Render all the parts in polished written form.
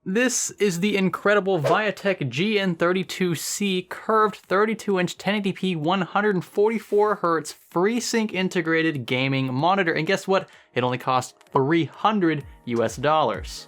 This is the incredible Viotek GN32C curved 32-inch 1080p 144Hz FreeSync integrated gaming monitor. And guess what? It only costs $300 US.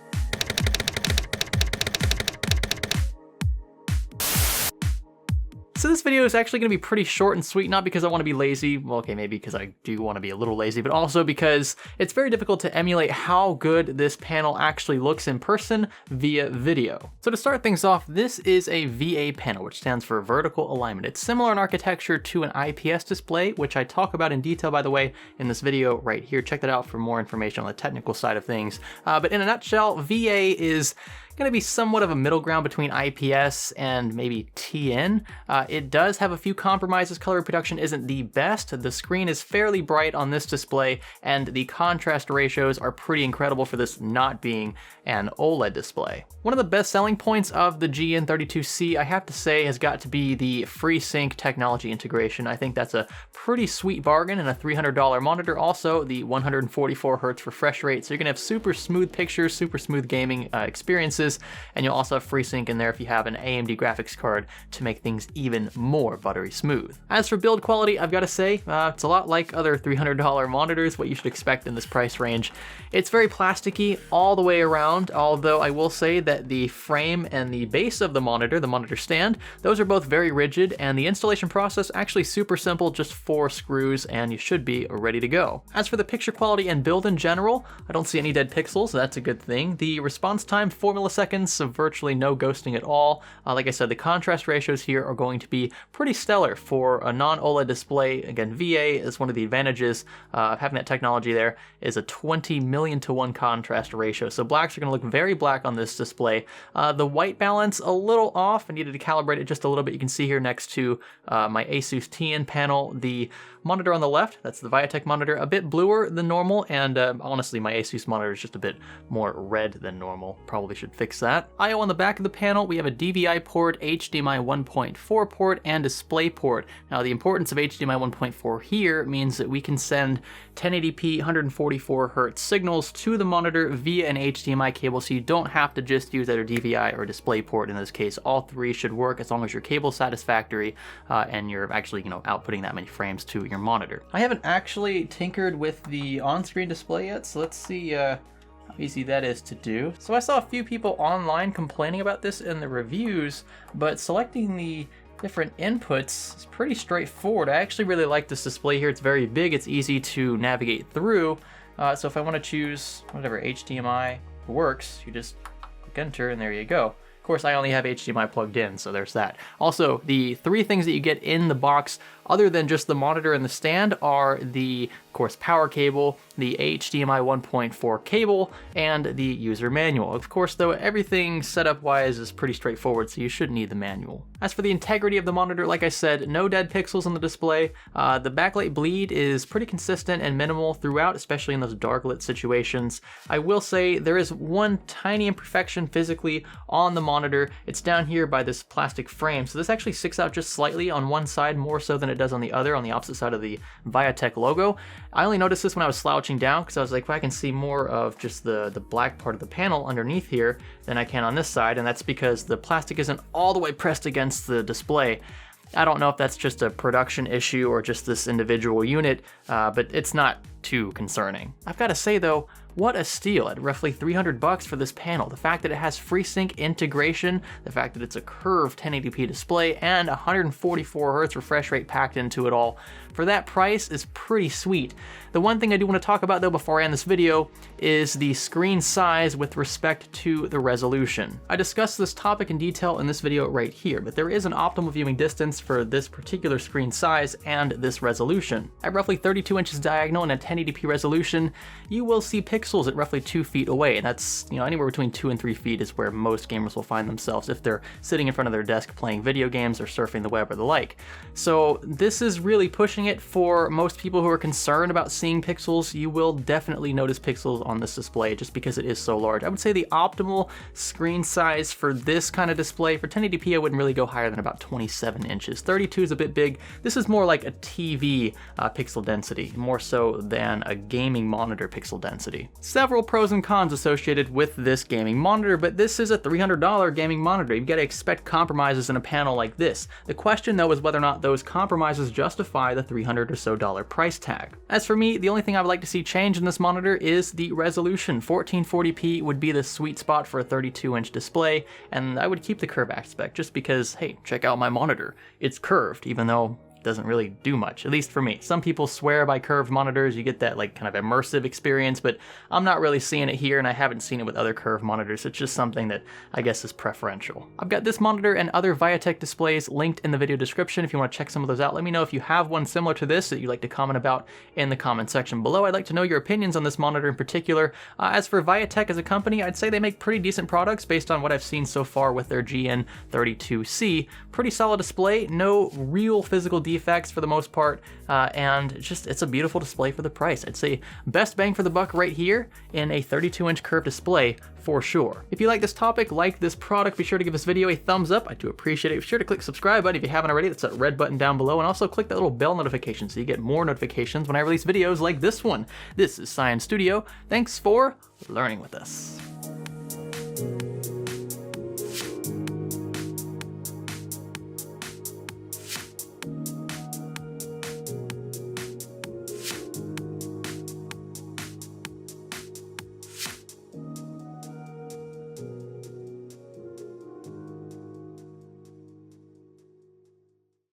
So this video is actually going to be pretty short and sweet, not because I want to be lazy, well okay, maybe because I do want to be a little lazy, but also because it's very difficult to emulate how good this panel actually looks in person via video. So to start things off, this is a VA panel, which stands for vertical alignment. It's similar in architecture to an IPS display, which I talk about in detail, by the way, in this video right here. Check that out for more information on the technical side of things. But in a nutshell, VA is going to be somewhat of a middle ground between IPS and maybe TN. It does have a few compromises. Color reproduction isn't the best. The screen is fairly bright on this display, and the contrast ratios are pretty incredible for this not being an OLED display. One of the best selling points of the GN32C, I have to say, has got to be the FreeSync technology integration. I think that's a pretty sweet bargain in a $300 monitor. Also, the 144Hz refresh rate, so you're gonna have super smooth pictures, super smooth gaming experiences, and you'll also have FreeSync in there if you have an AMD graphics card to make things even more buttery smooth. As for build quality, I've got to say, it's a lot like other $300 monitors, what you should expect in this price range. It's very plasticky all the way around, although I will say that the frame and the base of the monitor stand, those are both very rigid, and the installation process actually super simple, just 4 screws, and you should be ready to go. As for the picture quality and build in general, I don't see any dead pixels, so that's a good thing. The response time, 4 milliseconds, so virtually no ghosting at all. Like I said, the contrast ratios here are going to be pretty stellar for a non-OLED display. Again, VA is one of the advantages of having that technology there, is a 20 million to 1 contrast ratio. So blacks are going to look very black on this display. The white balance, a little off. I needed to calibrate it just a little bit. You can see here next to my Asus TN panel, the monitor on the left, that's the Viotek monitor, a bit bluer than normal, and honestly, my Asus monitor is just a bit more red than normal. Probably should fix that. I/O on the back of the panel, we have a DVI port, HDMI 1.4 port, and display port. Now, the importance of HDMI 1.4 here means that we can send 1080p 144Hz signals to the monitor via an HDMI cable, so you don't have to just use either DVI or display port. In this case, all 3 should work as long as your cable's satisfactory and you're actually, outputting that many frames to your monitor. I haven't actually tinkered with the on-screen display yet, so let's see how easy that is to do. So I saw a few people online complaining about this in the reviews, but selecting the different inputs is pretty straightforward. I actually really like this display here. It's very big, it's easy to navigate through. So if I want to choose whatever HDMI works, you just click enter and there you go. Of course, I only have HDMI plugged in, so there's that. Also, the 3 things that you get in the box, other than just the monitor and the stand, are the, of course, power cable, the HDMI 1.4 cable, and the user manual. Of course, though, everything setup-wise is pretty straightforward, so you shouldn't need the manual. As for the integrity of the monitor, like I said, no dead pixels on the display. The backlight bleed is pretty consistent and minimal throughout, especially in those dark lit situations. I will say there is one tiny imperfection physically on the monitor. It's down here by this plastic frame, so this actually sticks out just slightly on one side, more so than it does on the other, on the opposite side of the Viotek logo. I only noticed this when I was slouching down, because I was like, well, I can see more of just the black part of the panel underneath here than I can on this side, and that's because the plastic isn't all the way pressed against the display. I don't know if that's just a production issue or just this individual unit, but it's not too concerning. I've got to say though, what a steal at roughly $300 for this panel. The fact that it has FreeSync integration, the fact that it's a curved 1080p display, and 144Hz refresh rate packed into it all, for that price is pretty sweet. The one thing I do want to talk about though before I end this video is the screen size with respect to the resolution. I discussed this topic in detail in this video right here, but there is an optimal viewing distance for this particular screen size and this resolution. At roughly 32 inches diagonal and a 1080p resolution, you will see pixels at roughly 2 feet away, and that's anywhere between 2 and 3 feet is where most gamers will find themselves if they're sitting in front of their desk playing video games or surfing the web or the like. So this is really pushing it for most people who are concerned about seeing pixels. You will definitely notice pixels on this display just because it is so large. I would say the optimal screen size for this kind of display, for 1080p, I wouldn't really go higher than about 27 inches. 32 is a bit big. This is more like a TV pixel density, more so than a gaming monitor pixel density. Several pros and cons associated with this gaming monitor, but this is a $300 gaming monitor. You've got to expect compromises in a panel like this. The question though is whether or not those compromises justify the $300 or so price tag. As for me, the only thing I would like to see change in this monitor is the resolution. 1440p would be the sweet spot for a 32-inch display, and I would keep the curve aspect just because, hey, check out my monitor. It's curved, even though doesn't really do much, at least for me. Some people swear by curved monitors, you get that like kind of immersive experience, but I'm not really seeing it here, and I haven't seen it with other curved monitors. It's just something that I guess is preferential. I've got this monitor and other Viotek displays linked in the video description if you want to check some of those out. Let me know if you have one similar to this that you'd like to comment about in the comment section below. I'd like to know your opinions on this monitor in particular. As for Viotek as a company, I'd say they make pretty decent products based on what I've seen so far with their GN32C. Pretty solid display, no real physical defects for the most part, and it's a beautiful display for the price. I'd say best bang for the buck right here in a 32-inch curved display for sure. If you like this topic, like this product, be sure to give this video a thumbs up. I do appreciate it. Be sure to click subscribe button if you haven't already. That's that red button down below, and also click that little bell notification so you get more notifications when I release videos like this one. This is Science Studio. Thanks for learning with us.